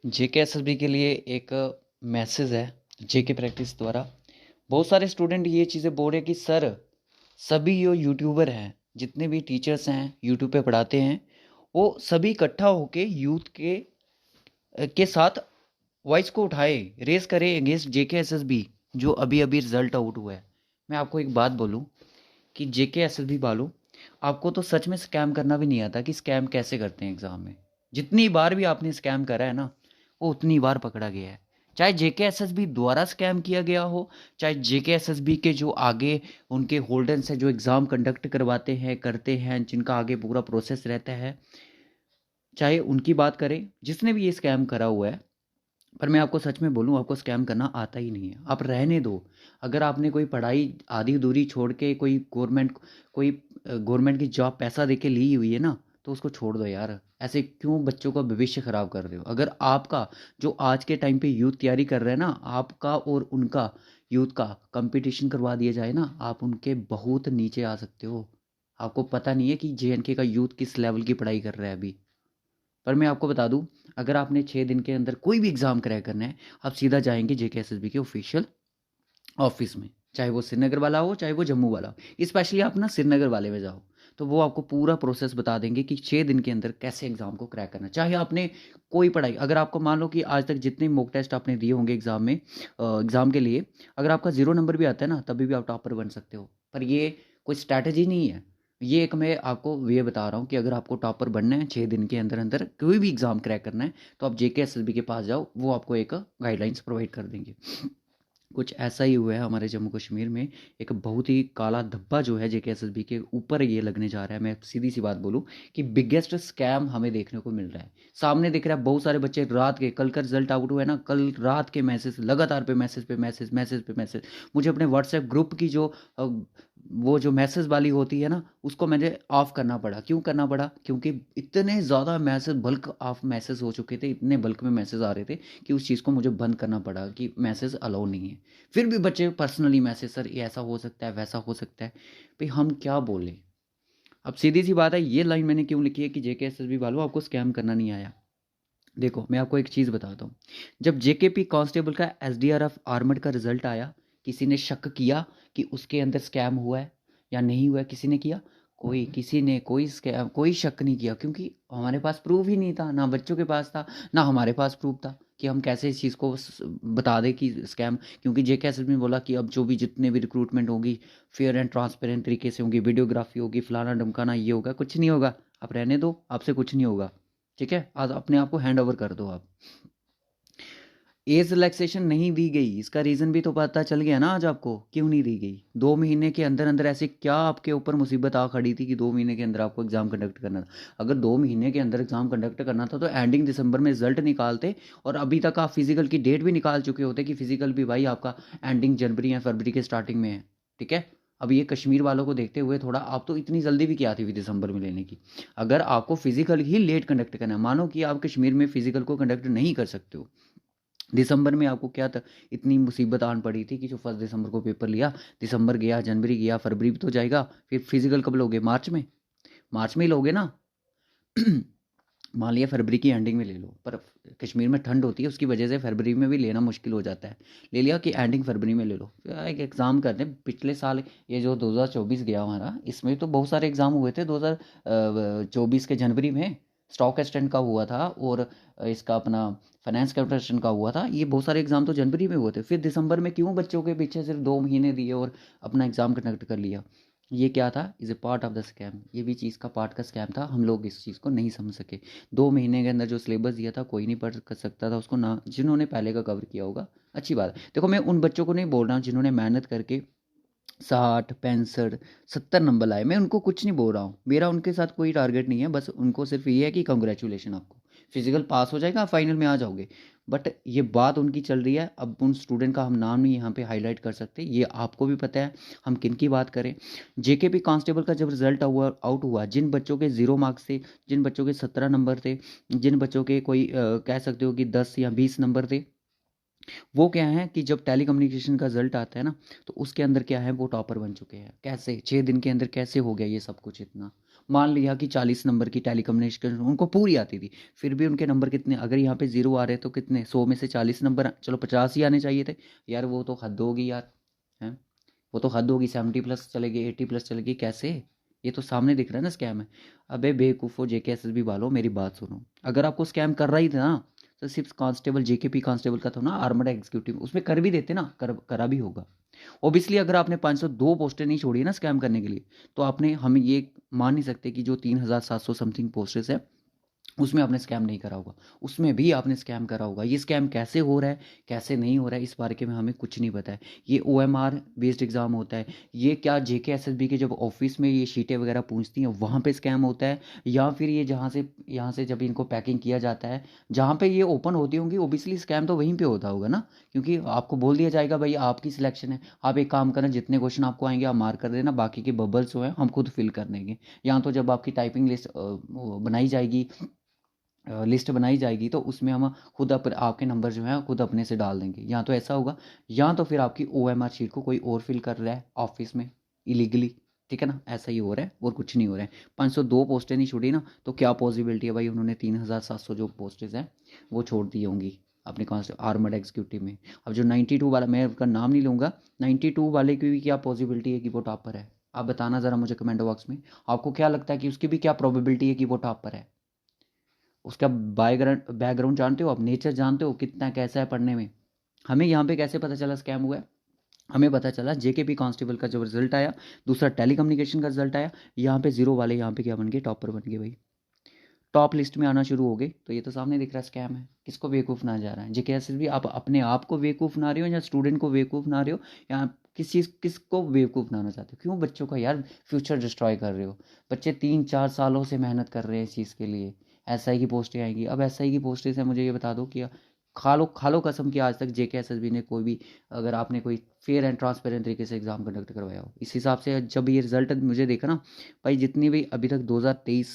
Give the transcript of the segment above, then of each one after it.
जेके SSB के लिए एक मैसेज है जेके प्रैक्टिस द्वारा। बहुत सारे स्टूडेंट ये चीज़ें बोल रहे हैं कि सर सभी जो यूट्यूबर हैं, जितने भी टीचर्स हैं यूट्यूब पे पढ़ाते हैं, वो सभी इकट्ठा होके यूथ के साथ वॉइस को उठाए, रेस करे अगेंस्ट जेके एसएसबी जो अभी अभी रिजल्ट आउट हुआ है। मैं आपको एक बात बोलूँ कि जेके एसएसबी वालों, आपको तो सच में स्कैम करना भी नहीं आता कि स्कैम कैसे करते हैं एग्जाम में। जितनी बार भी आपने स्कैम करा है ना, वो उतनी बार पकड़ा गया है। चाहे जेके एसएसबी द्वारा स्कैम किया गया हो, चाहे जेके एसएसबी के जो आगे उनके होल्डर्स हैं जो एग्ज़ाम कंडक्ट करवाते हैं करते हैं, जिनका आगे पूरा प्रोसेस रहता है, चाहे उनकी बात करें, जिसने भी ये स्कैम करा हुआ है। पर मैं आपको सच में बोलूँ, आपको स्कैम करना आता ही नहीं है, आप रहने दो। अगर आपने कोई पढ़ाई आधी अधूरी छोड़ के कोई गवर्नमेंट की जॉब पैसा दे के ली हुई है ना, तो उसको छोड़ दो यार। ऐसे क्यों बच्चों का भविष्य ख़राब कर रहे हो? अगर आपका जो आज के टाइम पे यूथ तैयारी कर रहे हैं ना, आपका और उनका यूथ का कंपटीशन करवा दिया जाए ना, आप उनके बहुत नीचे आ सकते हो। आपको पता नहीं है कि जेएनके का यूथ किस लेवल की पढ़ाई कर रहा है अभी। पर मैं आपको बता दूं, अगर आपने 6 दिन के अंदर कोई भी एग्ज़ाम क्रैक करना है, आप सीधा जाएंगे जेके एसएसबी के ऑफिशियल ऑफिस में, चाहे वो श्रीनगर वाला हो चाहे वो जम्मू वाला हो। स्पेशली आप ना श्रीनगर वाले में जाओ, तो वो आपको पूरा प्रोसेस बता देंगे कि 6 दिन के अंदर कैसे एग्ज़ाम को क्रैक करना है। चाहे आपने कोई पढ़ाई, अगर आपको मान लो कि आज तक जितने मॉक टेस्ट आपने दिए होंगे एग्ज़ाम में, एग्ज़ाम के लिए, अगर आपका 0 नंबर भी आता है ना, तभी भी आप टॉपर बन सकते हो। पर ये कोई स्ट्रैटेजी नहीं है। ये एक मैं आपको वे बता रहा हूँ कि अगर आपको टॉपर बनना है 6 दिन के अंदर अंदर कोई भी एग्ज़ाम क्रैक करना है, तो आप जेके एसएसबी के पास जाओ, वो आपको एक गाइडलाइंस प्रोवाइड कर देंगे। कुछ ऐसा ही हुआ है हमारे जम्मू कश्मीर में। एक बहुत ही काला धब्बा जो है जेके एसएसबी के ऊपर ये लगने जा रहा है। मैं सीधी सी बात बोलूँ कि बिगेस्ट स्कैम हमें देखने को मिल रहा है। सामने दिख रहा है, बहुत सारे बच्चे रात के, कल का रिजल्ट आउट हुआ है ना, कल रात के मैसेज लगातार पे मैसेज पे मैसेज, मैसेज पे मैसेज। मुझे अपने व्हाट्सएप ग्रुप की जो वो जो मैसेज वाली होती है ना, उसको मैंने ऑफ करना पड़ा। क्यों करना पड़ा? क्योंकि इतने ज़्यादा मैसेज, बल्क ऑफ मैसेज हो चुके थे, इतने बल्क में मैसेज आ रहे थे कि उस चीज़ को मुझे बंद करना पड़ा कि मैसेज अलाउ नहीं है। फिर भी बच्चे पर्सनली मैसेज, सर ये ऐसा हो सकता है, वैसा हो सकता है। भाई हम क्या बोले? अब सीधी सी बात है, ये लाइन मैंने क्यों लिखी है कि जेके एसएसबी वालों, आपको स्कैम करना नहीं आया। देखो मैं आपको एक चीज़ बताता हूँ। जब जेकेपी कांस्टेबल का एसडीआरएफ आर्मड का रिजल्ट आया, किसी ने शक किया कि उसके अंदर स्कैम हुआ है या नहीं हुआ है? किसी ने किया? कोई, किसी ने कोई स्कैम, कोई शक नहीं किया, क्योंकि हमारे पास प्रूफ ही नहीं था, ना बच्चों के पास था, ना हमारे पास प्रूफ था कि हम कैसे इस चीज़ को बता दें कि स्कैम। क्योंकि जेके एस ने बोला कि अब जो भी जितने भी रिक्रूटमेंट होगी फेयर एंड ट्रांसपेरेंट तरीके से होंगी, वीडियोग्राफी होगी, फलाना ढमकाना, ये होगा। कुछ नहीं होगा, आप रहने दो, आपसे कुछ नहीं होगा। ठीक है, आज अपने आप को हैंड ओवर कर दो आप। एज रिलैक्सेशन नहीं दी गई, इसका रीज़न भी तो पता चल गया ना आज आपको, क्यों नहीं दी गई। 2 महीने के अंदर अंदर ऐसे क्या आपके ऊपर मुसीबत आ खड़ी थी कि 2 महीने के अंदर आपको एग्ज़ाम कंडक्ट करना था? अगर 2 महीने के अंदर एग्ज़ाम कंडक्ट करना था तो एंडिंग दिसंबर में रिजल्ट निकालते, और अभी तक आप फिजिकल की डेट भी निकाल चुके होते कि फिजिकल भी भाई आपका एंडिंग जनवरी या फरवरी के स्टार्टिंग में है। ठीक है, अब ये कश्मीर वालों को देखते हुए थोड़ा, आप तो इतनी जल्दी भी क्या थी दिसंबर में लेने की? अगर आपको फिजिकल ही लेट कंडक्ट करना है, मानो कि आप कश्मीर में फिजिकल को कंडक्ट नहीं कर सकते हो, दिसंबर में आपको क्या था, इतनी मुसीबत आन पड़ी थी कि जो 1 दिसंबर को पेपर लिया, दिसंबर गया, जनवरी गया, फरवरी भी तो जाएगा, फिर फिजिकल कब लोगे? मार्च में? मार्च में ही लोगे ना। मान लिया फरवरी की एंडिंग में ले लो, पर कश्मीर में ठंड होती है, उसकी वजह से फरवरी में भी लेना मुश्किल हो जाता है। ले लिया कि एंडिंग फरवरी में ले लो, फिर एक एग्ज़ाम करते हैं। पिछले साल ये जो 2024 गया हमारा, इसमें तो बहुत सारे एग्ज़ाम हुए थे। 2024 के जनवरी में स्टॉक एक्सटेंड का हुआ था, और इसका अपना फाइनेंस कैपिटेशन का हुआ था। ये बहुत सारे एग्ज़ाम तो जनवरी में हुए थे। फिर दिसंबर में क्यों बच्चों के पीछे सिर्फ 2 महीने दिए और अपना एग्ज़ाम कंडक्ट कर लिया? ये क्या था? Is a part of the scam. ये भी चीज़ का पार्ट का स्कैम था, हम लोग इस चीज़ को नहीं समझ सके। 2 महीने के अंदर जो सिलेबस दिया था, कोई नहीं पढ़ कर सकता था उसको, ना जिन्होंने पहले का कवर किया होगा। अच्छी बात है। देखो मैं उन बच्चों को नहीं बोल रहा हूँ जिन्होंने मेहनत करके 60, 65, 70 नंबर लाए, मैं उनको कुछ नहीं बोल रहा हूँ। मेरा उनके साथ कोई टारगेट नहीं है, बस उनको सिर्फ ये है कि कंग्रेचुलेशन, आपको फिजिकल पास हो जाएगा, आप फाइनल में आ जाओगे। बट ये बात उनकी चल रही है। अब उन स्टूडेंट का हम नाम नहीं यहाँ पे हाईलाइट कर सकते, ये आपको भी पता है हम किन की बात करें। जेकेपी कांस्टेबल का जब रिजल्ट आउट हुआ, जिन बच्चों के 0 मार्क्स थे, जिन बच्चों के 17 नंबर थे, जिन बच्चों के कोई कह सकते हो कि 10 या 20 नंबर थे, वो क्या है कि जब टेली कम्युनिकेशन का रिजल्ट आता है ना, तो उसके अंदर क्या है, वो टॉपर बन चुके हैं। कैसे 6 दिन के अंदर कैसे हो गया ये सब कुछ इतना? मान लिया कि 40 नंबर की टेलीकम्युनिकेशन उनको पूरी आती थी, फिर भी उनके नंबर कितने, अगर यहाँ पे 0 आ रहे तो कितने, 100 में से 40 नंबर, चलो 50 ही आने चाहिए थे यार, वो तो हद होगी यार, हैं, वो तो हद होगी। 70 प्लस चलेगी, 80 प्लस चलेगी, कैसे? ये तो सामने दिख रहा है ना स्कैम है। अबे बेवकूफ़ो जेके एसएसबी वालों, मेरी बात सुनो, अगर आपको स्कैम कर रहा ही था ना तो सिर्फ कांस्टेबल जेकेपी कांस्टेबल का था ना, आर्मड एग्जीक्यूटिव, उसमें कर भी देते ना, करा भी होगा। ओबियसली अगर आपने 502 पोस्टें नहीं छोड़ी ना स्कैम करने के लिए, तो आपने, हम ये मान नहीं सकते कि जो 3700 समथिंग पोस्टेज है उसमें आपने स्कैम नहीं करा होगा, उसमें भी आपने स्कैम करा होगा। ये स्कैम कैसे हो रहा है, कैसे नहीं हो रहा है, इस बारे में हमें कुछ नहीं पता है। ये ओएमआर बेस्ड एग्ज़ाम होता है, ये क्या जेके एसएसबी के जब ऑफिस में ये शीटें वगैरह पूछती हैं वहाँ पे स्कैम होता है, या फिर ये जहाँ से, यहाँ से जब इनको पैकिंग किया जाता है, जहाँ पे ये ओपन होती होंगी, ओबियसली स्कैम तो वहीं पर होता होगा ना, क्योंकि आपको बोल दिया जाएगा भाई आपकी सिलेक्शन है, आप एक काम करना, जितने क्वेश्चन आपको आएंगे आप मार्क कर देना, बाकी के बबल्स जो हैं हम खुद फिल कर देंगे। यहाँ तो जब आपकी टाइपिंग लिस्ट बनाई जाएगी, लिस्ट बनाई जाएगी, तो उसमें हम खुद आपके नंबर जो है खुद अपने से डाल देंगे, या तो ऐसा होगा, या तो फिर आपकी ओएमआर शीट को कोई और फिल कर रहा है ऑफिस में इलीगली, ठीक है ना, ऐसा ही हो रहा है और कुछ नहीं हो रहा है। 502 पोस्टें नहीं छोड़ी ना, तो क्या पॉसिबिलिटी है भाई उन्होंने 3700 जो पोस्टेज हैं वो छोड़ दी होंगी अपने कांस्टेबल आर्मड एग्जीक्यूटिव में। अब जो 92 वाला, मैं उसका नाम नहीं लूँगा, 92 वाले की भी क्या पॉसिबिलिटी है कि वो टॉपर है? आप बताना ज़रा मुझे कमेंट बॉक्स में, आपको क्या लगता है कि उसकी भी क्या प्रोबेबिलिटी है कि वो टॉपर है? उसका बैकग्राउंड जानते हो आप, नेचर जानते हो कितना कैसा है पढ़ने में? हमें यहाँ पे कैसे पता चला स्कैम हुआ है? हमें पता चला जेकेपी कांस्टेबल का जब रिजल्ट आया, दूसरा टेलीकम्युनिकेशन का रिजल्ट आया, यहाँ पे 0 वाले यहाँ पे क्या बन गए, टॉपर बन गए भाई, टॉप लिस्ट में आना शुरू हो गए। तो ये तो सामने दिख रहा है स्कैम है। किसको बेवकूफ़ ना जा रहा है? जेके एस भी, आप अपने आप को बेवकूफ़ ना रहे हो, या स्टूडेंट को बेवकूफ़ ना रहे हो, या किसको बेवकूफ़ बनाना चाहते हो? क्यों बच्चों का यार फ्यूचर डिस्ट्रॉय कर रहे हो? बच्चे 3-4 सालों से मेहनत कर रहे हैं इस चीज़ के लिए, एसआई की पोस्टें आएंगी। अब एसआई की पोस्टें से मुझे ये बता दो कि खा लो कसम कि आज तक जेके एसएसबी ने कोई भी, अगर आपने कोई फेयर एंड ट्रांसपेरेंट तरीके से एग्जाम कंडक्ट करवाया हो, इस हिसाब से जब ये रिजल्ट मुझे देखा ना भाई, जितनी भी अभी तक 2023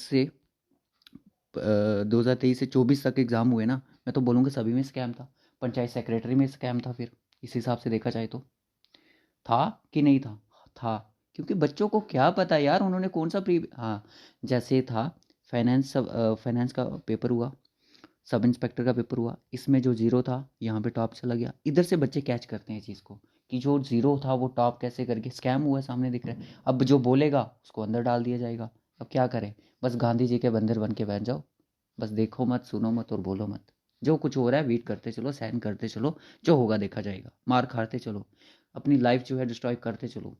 से 24 तक एग्ज़ाम हुए ना, मैं तो बोलूँगा सभी में स्कैम था। पंचायत सेक्रेटरी में स्कैम था, फिर इस हिसाब से देखा जाए तो था कि नहीं था? था, क्योंकि बच्चों को क्या पता यार उन्होंने कौन सा प्री, हाँ, जैसे था फाइनेंस का पेपर हुआ, सब इंस्पेक्टर का पेपर हुआ, इसमें जो जीरो था यहाँ पे टॉप चला गया। इधर से बच्चे कैच करते हैं चीज़ को कि जो जीरो था वो टॉप कैसे करके, स्कैम हुआ है, सामने दिख रहा है। अब जो बोलेगा उसको अंदर डाल दिया जाएगा। अब क्या करें? बस गांधी जी के बंदर बन के बैठ जाओ, बस देखो मत, सुनो मत और बोलो मत, जो कुछ हो रहा है वेट करते चलो, सहन करते चलो, जो होगा देखा जाएगा, मार खाते चलो, अपनी लाइफ जो है डिस्ट्रॉय करते चलो।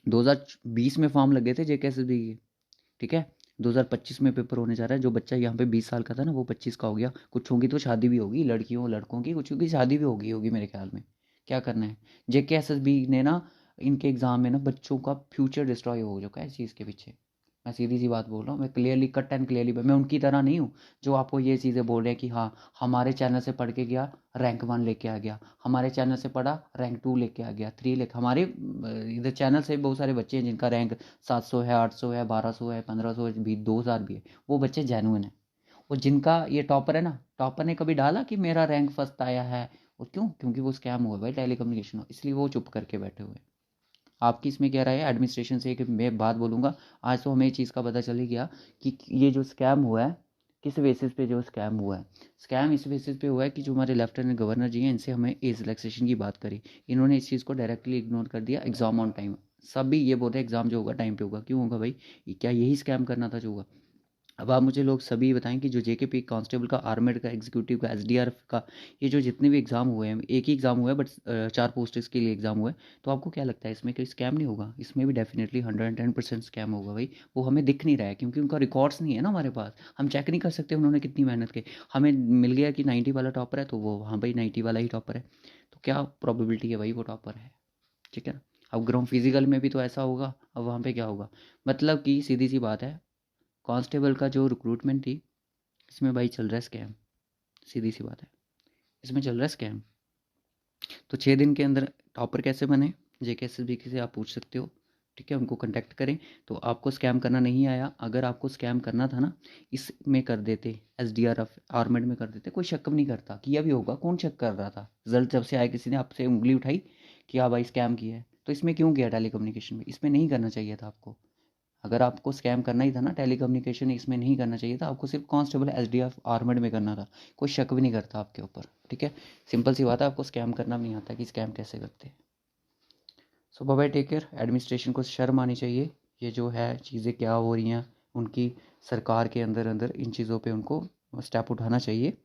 2020 में फॉर्म लगे थे जेकेएसएसबी के, ठीक है, 2025 में पेपर होने जा रहा है। जो बच्चा यहाँ पे 20 साल का था ना, वो 25 का हो गया। कुछ होंगी तो शादी भी होगी, लड़कियों लड़कों की कुछ की शादी भी होगी मेरे ख्याल में। क्या करना है? जेकेएसएसबी ने ना, इनके एग्ज़ाम में ना बच्चों का फ्यूचर डिस्ट्रॉय हो चुका है इस चीज़ के पीछे। मैं सीधी सी बात बोल रहा हूँ, मैं क्लियरली कट एंड क्लियरली, मैं उनकी तरह नहीं हूँ जो आपको ये चीज़ें बोल रहे हैं कि हाँ हमारे चैनल से पढ़ के गया, रैंक 1 लेके आ गया, हमारे चैनल से पढ़ा रैंक 2 लेके आ गया, 3 लेके, हमारे इधर चैनल से बहुत सारे बच्चे हैं जिनका रैंक 700 है, 800 है, 1200 है, 1500 भी, 2000 भी है, वो बच्चे जेन्युइन है। और जिनका ये टॉपर है ना, टॉपर ने कभी डाला कि मेरा रैंक फर्स्ट आया है? और क्यों? क्योंकि वो स्कैम हुआ भाई टेलीकम्युनिकेशन, इसलिए वो चुप करके बैठे हुए हैं। आपकी इसमें क्या राय है? एडमिनिस्ट्रेशन से एक मैं बात बोलूँगा, आज तो हमें चीज़ का पता चल ही गया कि ये जो स्कैम हुआ है, किस बेसिस पे जो स्कैम हुआ है। स्कैम इस बेसिस पे हुआ है कि जो हमारे लेफ्टिनेंट गवर्नर जी हैं, इनसे हमें एज रिलैक्सेशन की बात करी, इन्होंने इस चीज़ को डायरेक्टली इग्नोर कर दिया। एग्ज़ाम ऑन टाइम, सभी ये बोल रहे हैं एग्ज़ाम जो होगा टाइम पे होगा। क्यों होगा भाई? क्या यही स्कैम करना था जो हुआ? अब आप मुझे लोग सभी बताएं कि जो जेकेपी कांस्टेबल का, आर्मेड का, एग्जीक्यूटिव का, एसडीआरएफ का, ये जो जितने भी एग्ज़ाम हुए हैं, एक ही एग्ज़ाम हुआ है बट 4 पोस्ट्स के लिए एग्ज़ाम हुआ है, तो आपको क्या लगता है इसमें कोई स्कैम नहीं होगा? इसमें भी डेफिनेटली 110% स्कैम होगा भाई। वो हमें दिख नहीं रहा है क्योंकि उनका रिकॉर्ड्स नहीं है ना हमारे पास, हम चेक नहीं कर सकते उन्होंने कितनी मेहनत की। हमें मिल गया कि 90 वाला टॉपर है, तो वो हाँ भाई 90 वाला ही टॉपर है, तो क्या प्रोबेबिलिटी है भाई वो टॉपर है? ठीक है ना। अब ग्राउंड फिजिकल में भी तो ऐसा होगा, अब वहाँ पे क्या होगा? मतलब कि सीधी सी बात है, कांस्टेबल का जो रिक्रूटमेंट थी, इसमें भाई चल रहा है स्कैम, सीधी सी बात है, इसमें चल रहा है स्कैम। तो 6 दिन के अंदर टॉपर कैसे बने? जेकेएसएसबी से आप पूछ सकते हो, ठीक है, उनको कांटेक्ट करें। तो आपको स्कैम करना नहीं आया, अगर आपको स्कैम करना था ना, इसमें कर देते, एसडीआरएफ आर्मेड में कर देते, कोई शक नहीं करता। किया भी होगा, कौन शक कर रहा था? रिजल्ट जब से आया किसी ने आपसे उंगली उठाई कि हाँ भाई स्कैम किया है? तो इसमें क्यों किया टेलीकम्युनिकेशन में? इसमें नहीं करना चाहिए था आपको। अगर आपको स्कैम करना ही था ना, टेली कम्युनिकेशन इसमें नहीं करना चाहिए था, आपको सिर्फ कांस्टेबल एसडीएफ आर्मड में करना था, कोई शक भी नहीं करता आपके ऊपर। ठीक है, सिंपल सी बात है, आपको स्कैम करना भी नहीं आता कि स्कैम कैसे करते हैं। So bye bye, take care. Administration को शर्म आनी चाहिए, ये जो है चीज़ें क्या हो रही हैं उनकी सरकार के अंदर अंदर, इन चीज़ों पे उनको स्टेप उठाना चाहिए।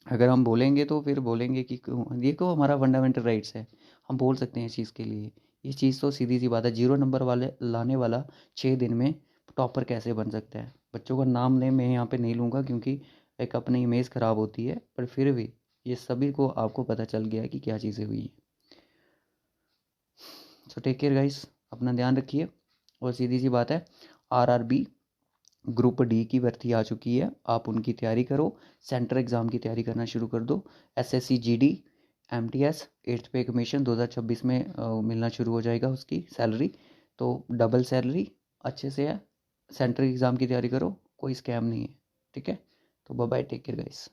अगर हम बोलेंगे तो फिर बोलेंगे कि ये तो हमारा फंडामेंटल राइट्स है, हम बोल सकते हैं इस चीज़ के लिए। ये चीज़ तो सीधी सी बात है, 0 नंबर वाले लाने वाला 6 दिन में टॉपर कैसे बन सकता है। बच्चों का नाम ने मैं यहाँ पे नहीं लूँगा क्योंकि एक अपनी इमेज ख़राब होती है, पर फिर भी ये सभी को आपको पता चल गया है कि क्या चीज़ें हुई हैं। सो टेक केयर गाइस, अपना ध्यान रखिए। और सीधी सी बात है, आरआरबी ग्रुप डी की भर्ती आ चुकी है, आप उनकी तैयारी करो, सेंटर एग्ज़ाम की तैयारी करना शुरू कर दो। एसएससी जीडी एमटीएस 8th पे कमीशन 2026 में मिलना शुरू हो जाएगा उसकी सैलरी, तो डबल सैलरी अच्छे से है। सेंटर एग्ज़ाम की तैयारी करो, कोई स्कैम नहीं है। ठीक है, तो bye bye, take care guys.